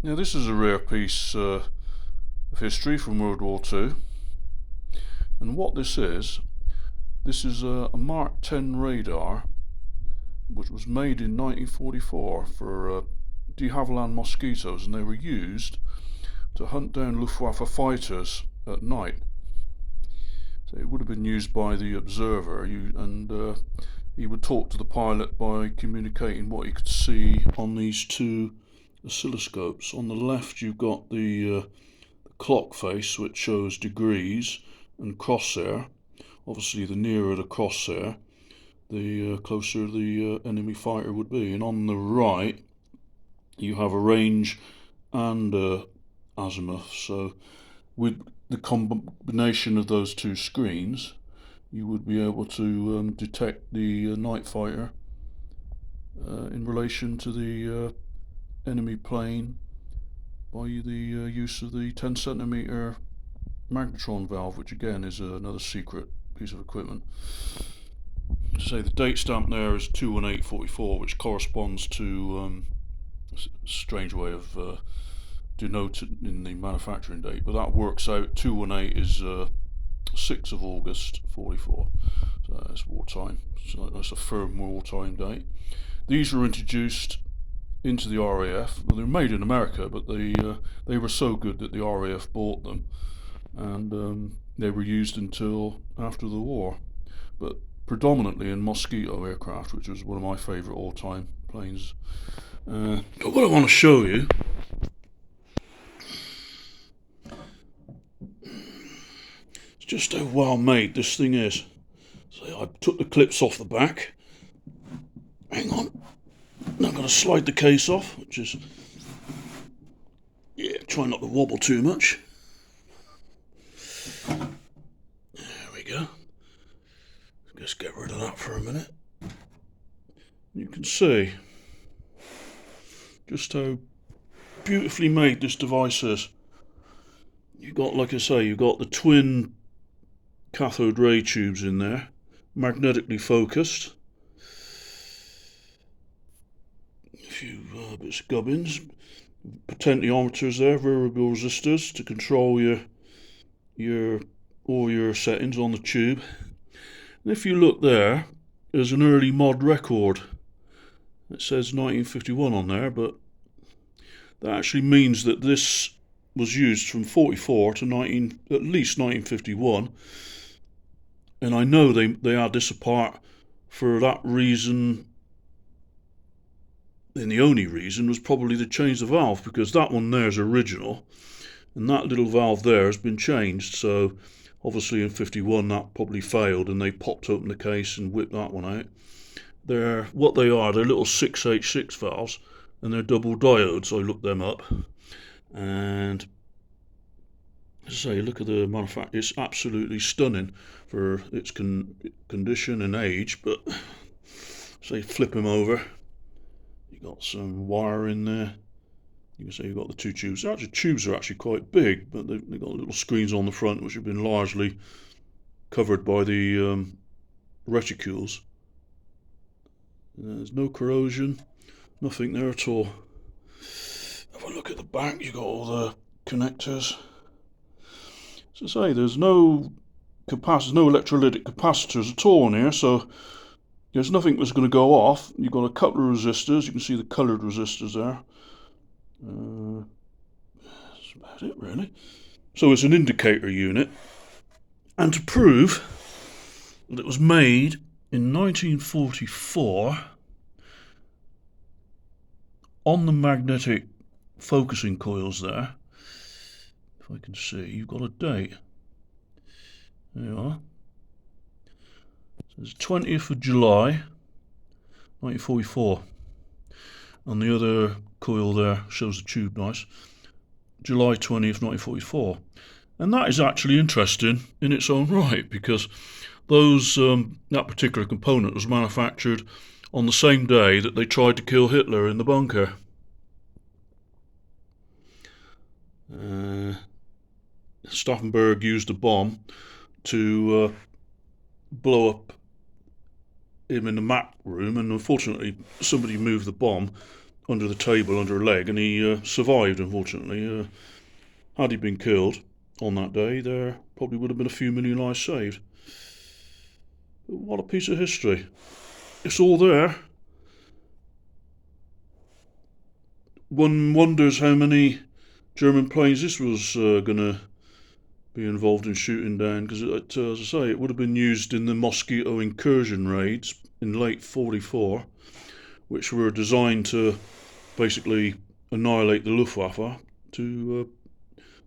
Now this is a rare piece of history from World War II, and what this is a Mark 10 radar which was made in 1944 for de Havilland mosquitoes, and they were used to hunt down Luftwaffe fighters at night. So it would have been used by the observer, and he would talk to the pilot by communicating what he could see on these two oscilloscopes. On the left you've got the clock face, which shows degrees and crosshair. Obviously the nearer the crosshair, the closer the enemy fighter would be. And on the right you have a range and azimuth. So with the combination of those two screens, you would be able to detect the night fighter in relation to the enemy plane by the use of the 10 centimeter magnetron valve, which again is another secret piece of equipment. To say the date stamp there is 2/18/44, which corresponds to a strange way of denoting in the manufacturing date, but that works out. 2/18 is 6th of August 44, so that's wartime. So that's a firm wartime date. These were introduced into the RAF. Well, they were made in America, but they were so good that the RAF bought them, and they were used until after the war, but predominantly in Mosquito aircraft, which was one of my favourite all-time planes. But what I want to show you is just how well made this thing is. So I took the clips off the back. Hang on. Now I'm going to slide the case off, which is, try not to wobble too much. There we go. Just get rid of that for a minute. You can see just how beautifully made this device is. You've got, like I say, you've got the twin cathode ray tubes in there, magnetically focused. A few bits of gubbins, potentiometers there, variable resistors to control all your settings on the tube. And if you look there, there's an early mod record. It says 1951 on there, but that actually means that this was used from 44 to at least 1951. And I know they had this apart for that reason. And the only reason was probably to change the valve, because that one there is original, and that little valve there has been changed. So obviously in 51 that probably failed, and they popped open the case and whipped that one out. They're little 6H6 valves, and they're double diodes. I looked them up, and as I say, look at the manufacture. It's absolutely stunning for its condition and age. But say flip them over, you got some wire in there. You can see you've got the two tubes. The tubes are actually quite big, but they've got little screens on the front which have been largely covered by the reticules. There's no corrosion, nothing there at all. Have a look at the back. You've got all the connectors. As I say, there's no electrolytic capacitors at all in here, so there's nothing that's going to go off. You've got a couple of resistors. You can see the coloured resistors there. That's about it, really. So it's an indicator unit, and to prove that it was made in 1944, on the magnetic focusing coils there, if I can see, you've got a date. There you are. So it's 20th of July 1944. And the other coil there shows the tube nice. July 20th, 1944. And that is actually interesting in its own right, because that particular component was manufactured on the same day that they tried to kill Hitler in the bunker. Stauffenberg used a bomb to blow up him in the map room, and unfortunately somebody moved the bomb under the table, under a leg, and he survived, unfortunately. Had he been killed on that day, there probably would have been a few million lives saved. But what a piece of history. It's all there. One wonders how many German planes this was going to be involved in shooting down, because as I say, it would have been used in the Mosquito incursion raids in late '44, which were designed to basically annihilate the Luftwaffe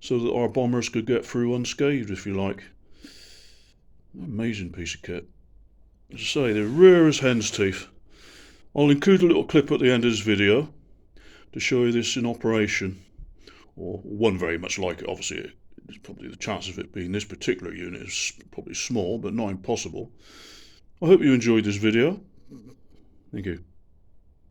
so that our bombers could get through unscathed, if you like. Amazing piece of kit. As I say, they're rare as hen's teeth. I'll include a little clip at the end of this video to show you this in operation, or one very much like it. Obviously, it's probably the chance of it being this particular unit is probably small, but not impossible. I hope you enjoyed this video. Thank you.